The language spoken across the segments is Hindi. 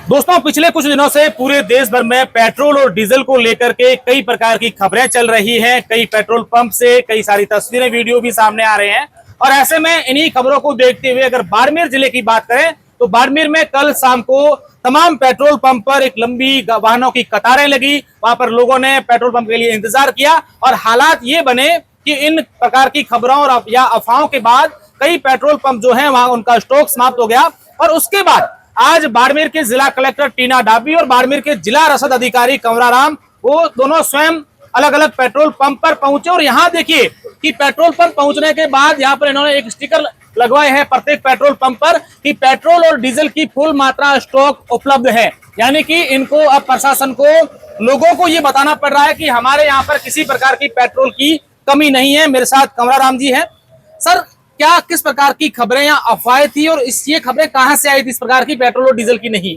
दोस्तों, पिछले कुछ दिनों से पूरे देश भर में पेट्रोल और डीजल को लेकर के कई प्रकार की खबरें चल रही हैं। कई पेट्रोल पंप से कई सारी तस्वीरें, वीडियो भी सामने आ रहे हैं। और ऐसे में इन्हीं खबरों को देखते हुए अगर बाड़मेर जिले की बात करें तो बाड़मेर में कल शाम को तमाम पेट्रोल पंप पर एक लंबी वाहनों की कतारें लगी। वहां पर लोगों ने पेट्रोल पंप के लिए इंतजार किया और हालात ये बने कि इन प्रकार की खबरों और या अफवाहों के बाद कई पेट्रोल पंप जो है वहां उनका स्टॉक समाप्त हो गया। और उसके बाद आज बाड़मेर के जिला कलेक्टर टीना डाबी और बाड़मेर के जिला रसद अधिकारी कंवरा राम, वो दोनों स्वयं अलग अलग पेट्रोल पंप पर पहुंचे। और यहाँ देखिए कि पेट्रोल पंप पहुंचने के बाद यहाँ पर इन्होंने एक स्टिकर लगवाए हैं प्रत्येक पेट्रोल पंप पर कि पेट्रोल और डीजल की फुल मात्रा स्टॉक उपलब्ध है। यानी कि इनको अब प्रशासन को, लोगों को ये बताना पड़ रहा है कि हमारे यहाँ पर किसी प्रकार की पेट्रोल की कमी नहीं है। मेरे साथ कंवरा राम जी हैं। सर, क्या किस प्रकार की खबरें या अफवाहें थी और ये खबरें कहां से आई थी इस प्रकार की पेट्रोल और डीजल की नहीं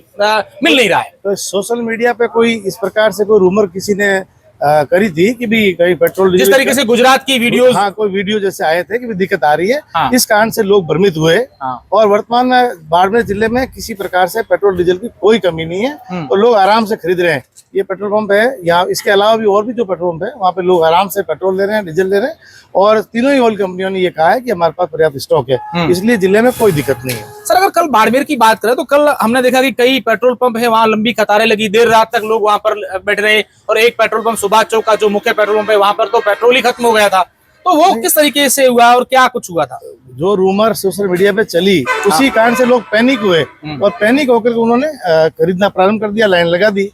मिल नहीं रहा है? तो सोशल मीडिया पे कोई इस प्रकार से कोई रूमर किसी ने करी थी कि भी कहीं पेट्रोल जिस तरीके से गुजरात की वीडियो, हाँ, कोई वीडियो जैसे आए थे कि भी दिक्कत आ रही है। हाँ। इस कारण से लोग भ्रमित हुए। हाँ। और वर्तमान में बाड़मेर जिले में किसी प्रकार से पेट्रोल डीजल की कोई कमी नहीं है और लोग आराम से खरीद रहे हैं। ये पेट्रोल पंप है यहाँ, इसके अलावा भी और भी जो पेट्रोल पंप है वहाँ पे लोग आराम से पेट्रोल ले रहे हैं, डीजल ले रहे हैं। और तीनों ही ऑयल कंपनियों ने ये कहा है कि हमारे पास पर्याप्त स्टॉक है, इसलिए जिले में कोई दिक्कत नहीं है। सर, अगर कल बाड़मेर की बात करें तो कल हमने देखा कि कई पेट्रोल पंप है वहां लंबी कतारें लगी, देर रात तक लोग वहां पर बैठ रहे। और एक पेट्रोल पंप सुभाष चौक का जो मुख्य पेट्रोल पंप है वहां पर तो पेट्रोल ही खत्म हो गया था। तो वो किस तरीके से हुआ और क्या कुछ हुआ था? जो रूमर सोशल मीडिया पे चली उसी कारण से लोग पैनिक हुए और पैनिक होकर उन्होंने खरीदना प्रारंभ कर दिया, लाइन लगा दी।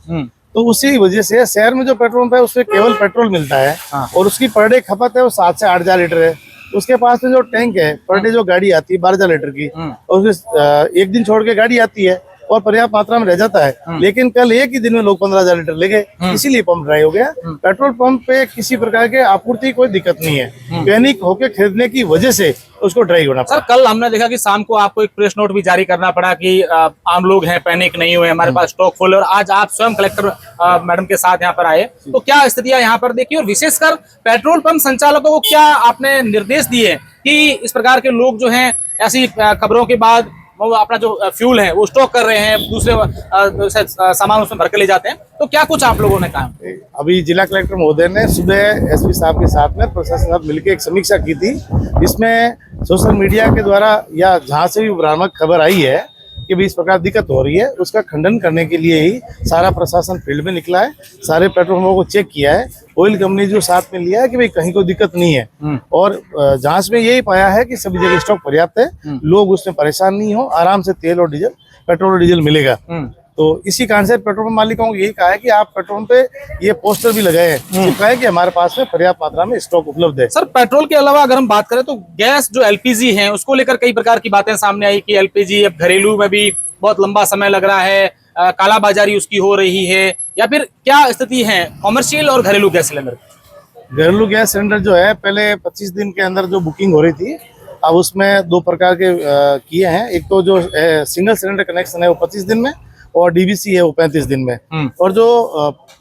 तो उसी वजह से शहर में जो पेट्रोल पंप है उसमें केवल पेट्रोल मिलता है और उसकी पर डे खपत है वो 7 से 8 हजार लीटर है। उसके पास में जो टैंक है पर डे जो गाड़ी आती है 12 हजार लीटर की, और उसमें एक दिन छोड़ के गाड़ी आती है और पर्याप्त मात्रा में रह जाता है। लेकिन कल एक ही दिन में लोग 15 हजार लीटर ले गए, इसीलिए पंप ड्राई हो गया। पेट्रोल पंप पे किसी प्रकार के आपूर्ति कोई दिक्कत नहीं है, पैनिक होकर खरीदने की वजह से उसको ड्राई होना पड़ा। सर, कल हमने देखा कि शाम को आपको एक प्रेस नोट भी जारी करना पड़ा कि आम लोग हैं, पैनिक नहीं हुए, हमारे पास स्टॉक फुल है। और आज आप स्वयं कलेक्टर मैडम के साथ यहाँ पर आए, तो क्या स्थितियां यहाँ पर देखी और विशेषकर पेट्रोल पंप संचालकों को क्या आपने निर्देश दिए कि इस प्रकार के लोग जो हैं ऐसी खबरों के बाद वो अपना जो फ्यूल है वो स्टॉक कर रहे हैं, दूसरे सामान उसमें भर के ले जाते हैं? तो क्या कुछ आप लोगों ने कहा? अभी जिला कलेक्टर महोदय ने सुबह एसपी साहब के साथ में प्रशासन के साथ मिलकर एक समीक्षा की थी। इसमें सोशल मीडिया के द्वारा या जहां से भी भ्रामक खबर आई है कि भी इस प्रकार दिक्कत हो रही है, उसका खंडन करने के लिए ही सारा प्रशासन फील्ड में निकला है। सारे पेट्रोल पंपों को चेक किया है, ऑयल कंपनी जो साथ में लिया है कि भाई कहीं कोई दिक्कत नहीं है। और जांच में यही पाया है कि सभी जगह स्टॉक पर्याप्त है, लोग उसमें परेशान नहीं हो, आराम से तेल और डीजल, पेट्रोल और डीजल मिलेगा। तो इसी कारण से पेट्रोल पंप मालिकों को यही कहा है कि आप पेट्रोल पे ये पोस्टर भी लगाए हैं, चिपकाए है कि हमारे पास में पर्याप्त मात्रा में स्टॉक उपलब्ध है। सर, पेट्रोल के अलावा अगर हम बात करें तो गैस जो एलपीजी है उसको लेकर कई प्रकार की बातें सामने आई कि एलपीजी अब घरेलू में भी बहुत लंबा समय लग रहा है, कालाबाजारी उसकी हो रही है, या फिर क्या स्थिति है कॉमर्शियल और घरेलू गैस सिलेंडर? घरेलू गैस सिलेंडर जो है पहले 25 दिन के अंदर जो बुकिंग हो रही थी, अब उसमें 2 प्रकार के किए हैं। एक तो जो सिंगल सिलेंडर कनेक्शन है वो 25 दिन में और डीबीसी है वो 35 दिन में, और जो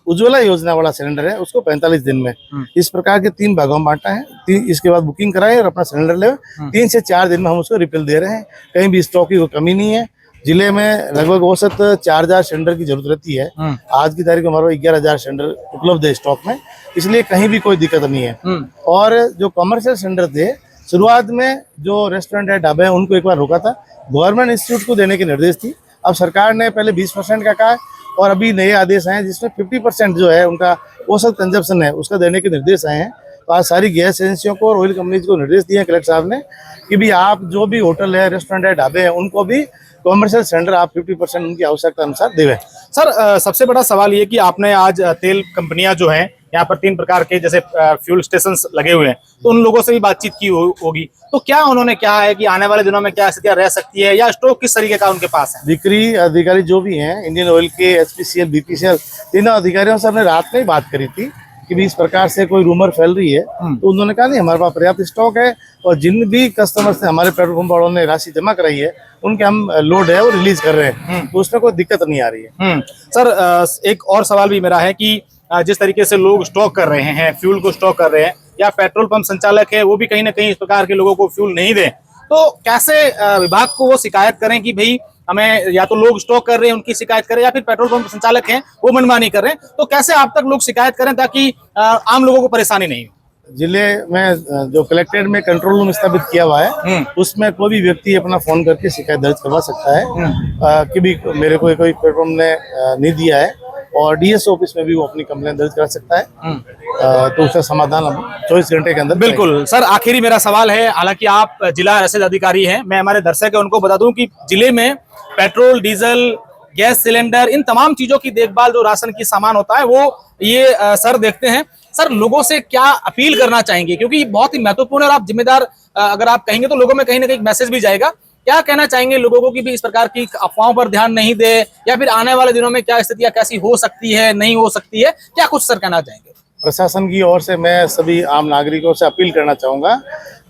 उज्ज्वला योजना वाला सिलेंडर है उसको 45 दिन में। इस प्रकार के 3 भागों में बांटा है। इसके बाद बुकिंग कराए और अपना सिलेंडर ले 3 से 4 दिन में हम उसको रिफिल दे रहे हैं। कहीं भी स्टॉक की कोई कमी नहीं है। जिले में लगभग औसत 4000 सिलेंडर की जरूरत रहती है। आज की तारीख में हमारे 11000 सिलेंडर उपलब्ध है स्टॉक में, इसलिए कहीं भी कोई दिक्कत नहीं है। और जो कमर्शियल सिलेंडर थे, शुरुआत में जो रेस्टोरेंट है, ढाबे हैं, उनको एक बार रोका था, गवर्नमेंट इंस्टीट्यूट को देने के निर्देश थी। अब सरकार ने पहले 20% का कहा है और अभी नए आदेश आए हैं जिसमें 50% जो है उनका औसत कंजप्शन है उसका देने के निर्देश आए हैं। तो आज सारी गैस एजेंसियों को और ऑयल कंपनीज को निर्देश दिए हैं कलेक्टर साहब ने कि भी आप जो भी होटल है, रेस्टोरेंट है, ढाबे हैं, उनको भी कॉमर्शियल सिलेंडर आप 50% उनकी आवश्यकता अनुसार देवें। सर, सबसे बड़ा सवाल ये कि आपने आज तेल कंपनियां जो हैं यहाँ पर 3 प्रकार के जैसे फ्यूल स्टेशन लगे हुए हैं, तो उन लोगों से भी बातचीत की होगी, तो क्या उन्होंने कहा है कि आने वाले दिनों में क्या स्थितियां रह सकती है या स्टॉक किस तरीके का उनके पास है? बिक्री अधिकारी जो भी हैं, इंडियन ऑयल के, एचपीसीएल, बीपीसीएल, तीनों अधिकारियों से हमने रात में ही बात करी थी कि भी इस प्रकार से कोई रूमर फैल रही है। तो उन्होंने कहा नहीं, हमारे पास पर्याप्त स्टॉक है और जिन भी कस्टमर्स ने हमारे पेट्रोल पंप वालों ने राशि जमा कराई है उनके हम लोड है वो रिलीज कर रहे हैं, तो उसमें कोई दिक्कत नहीं आ रही है। सर, एक और सवाल भी मेरा है कि जिस तरीके से लोग स्टॉक कर रहे हैं, फ्यूल को स्टॉक कर रहे हैं, या पेट्रोल पंप संचालक है वो भी कहीं ना कहीं इस प्रकार के लोगों को फ्यूल नहीं दें, तो कैसे विभाग को वो शिकायत करें कि भाई हमें या तो लोग स्टॉक कर रहे हैं उनकी शिकायत करें, या फिर पेट्रोल पंप संचालक हैं वो मनमानी कर रहे हैं, तो कैसे आप तक लोग शिकायत करें ताकि आम लोगों को परेशानी नहीं हो? जिले में जो कलेक्ट्रेट में कंट्रोल रूम स्थापित किया हुआ है, उसमें कोई भी व्यक्ति अपना फोन करके शिकायत दर्ज करवा सकता है कि भी मेरे को कोई पेट्रोल ने नहीं दिया है, और डीएस ऑफिस में भी वो अपनी कंप्लेंट दर्ज करा सकता है। तो उसका समाधान हम 24 घंटे के अंदर। बिल्कुल सर, आखिरी मेरा सवाल है, हालांकि आप जिला रसद अधिकारी हैं, मैं हमारे दर्शक है उनको बता दूं कि जिले में पेट्रोल, डीजल, गैस सिलेंडर, इन तमाम चीजों की देखभाल जो राशन की सामान होता है वो ये सर देखते हैं। सर, लोगों से क्या अपील करना चाहेंगे, क्योंकि ये बहुत ही महत्वपूर्ण है और आप जिम्मेदार अगर आप कहेंगे तो लोगों में कहीं ना कहीं मैसेज भी जाएगा। क्या कहना चाहेंगे लोगों को कि भी इस प्रकार की अफवाहों पर ध्यान नहीं दे, या फिर आने वाले दिनों में क्या स्थितियां कैसी हो सकती है, नहीं हो सकती है, क्या कुछ सर कहना चाहेंगे? प्रशासन की ओर से मैं सभी आम नागरिकों से अपील करना चाहूँगा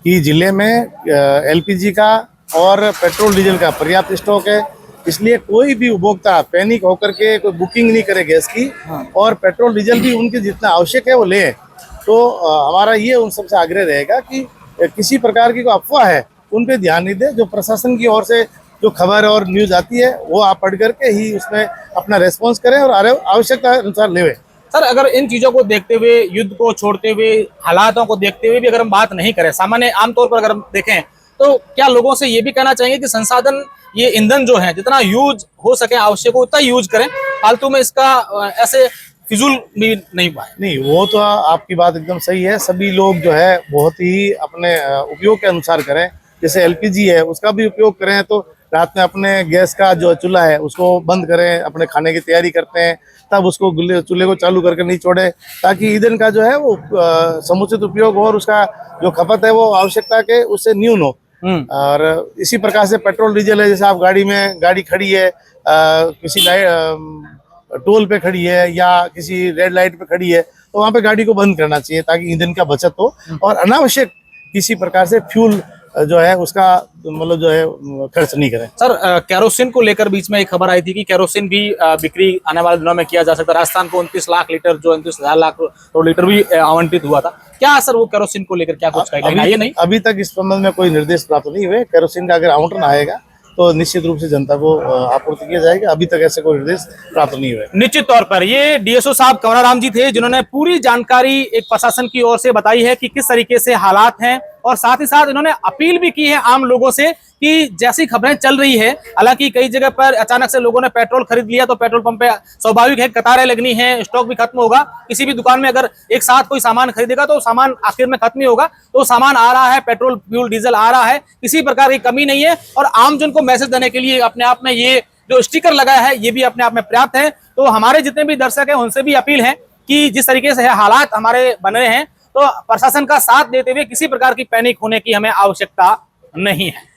कि जिले में एलपीजी का और पेट्रोल डीजल का पर्याप्त स्टॉक है, इसलिए कोई भी उपभोक्ता पैनिक होकर के कोई बुकिंग नहीं करे गैस की, और पेट्रोल डीजल भी उनके जितना आवश्यक है वो ले। तो हमारा ये उन सबसे आग्रह रहेगा कि किसी प्रकार की कोई अफवाह है उन पे ध्यान नहीं दे, जो प्रशासन की ओर से जो खबर और न्यूज आती है वो आप पढ़ करके ही उसमें अपना रेस्पॉन्स करें और आवश्यकता अनुसार लेवे। सर, अगर इन चीजों को देखते हुए, युद्ध को छोड़ते हुए, हालातों को देखते हुए भी अगर हम बात नहीं करें, सामान्य आमतौर पर अगर हम देखें, तो क्या लोगों से ये भी कहना चाहेंगे कि संसाधन, ये ईंधन जो है जितना यूज हो सके आवश्यक हो उतना यूज करें, फालतू में इसका ऐसे फिजूल भी नहीं पाए? नहीं, वो तो आपकी बात एकदम सही है। सभी लोग जो है बहुत ही अपने उपयोग के अनुसार करें। जैसे एलपीजी है उसका भी उपयोग करें, तो रात में अपने गैस का जो चूल्हा है उसको बंद करें, अपने खाने की तैयारी करते हैं तब उसको चूल्हे को चालू करके नहीं छोड़े, ताकि ईंधन का जो है वो समुचित उपयोग हो और उसका जो खपत है वो आवश्यकता के उससे न्यून हो। और इसी प्रकार से पेट्रोल डीजल है, जैसे आप गाड़ी खड़ी है, किसी टोल पे खड़ी है या किसी रेड लाइट पे खड़ी है, तो वहाँ पे गाड़ी को बंद करना चाहिए ताकि ईंधन का बचत हो, और अनावश्यक किसी प्रकार से फ्यूल जो है उसका मतलब जो है खर्च नहीं करें। सर, केरोसिन को लेकर बीच में एक खबर आई थी कि केरोसिन भी बिक्री आने वाले दिनों में किया जा सकता है। राजस्थान को 29 लाख लीटर, जो 29,000 लाख करोड़ लीटर भी आवंटित हुआ था। क्या सर वो केरोसिन को लेकर क्या कुछ गाइडलाइन आई है? नहीं, अभी तक इस संबंध में कोई निर्देश प्राप्त नहीं हुए। केरोसिन का अगर आवंटन आएगा तो निश्चित रूप से जनता को आपूर्ति किया जाएगा। अभी तक ऐसे कोई निर्देश प्राप्त नहीं हुए। निश्चित तौर पर ये डीएसओ साहब कंवराराम जी थे जिन्होंने पूरी जानकारी एक प्रशासन की ओर से बताई है कि किस तरीके से हालात हैं, और साथ ही साथ इन्होंने अपील भी की है आम लोगों से कि जैसी खबरें चल रही है, हालांकि कई जगह पर अचानक से लोगों ने पेट्रोल खरीद लिया तो पेट्रोल पंप पे स्वाभाविक है कतारें लगनी है, स्टॉक भी खत्म होगा। किसी भी दुकान में अगर एक साथ कोई सामान खरीदेगा तो सामान आखिर में खत्म ही होगा। तो सामान आ रहा है, पेट्रोल, फ्यूल, डीजल आ रहा है, किसी प्रकार की कमी नहीं है। और आमजन को मैसेज देने के लिए अपने आप में ये जो स्टिकर लगाया है ये भी अपने आप में पर्याप्त है। तो हमारे जितने भी दर्शक हैं उनसे भी अपील है कि जिस तरीके से हालात हमारे बन रहे हैं, तो प्रशासन का साथ देते हुए किसी प्रकार की पैनिक होने की हमें आवश्यकता नहीं है।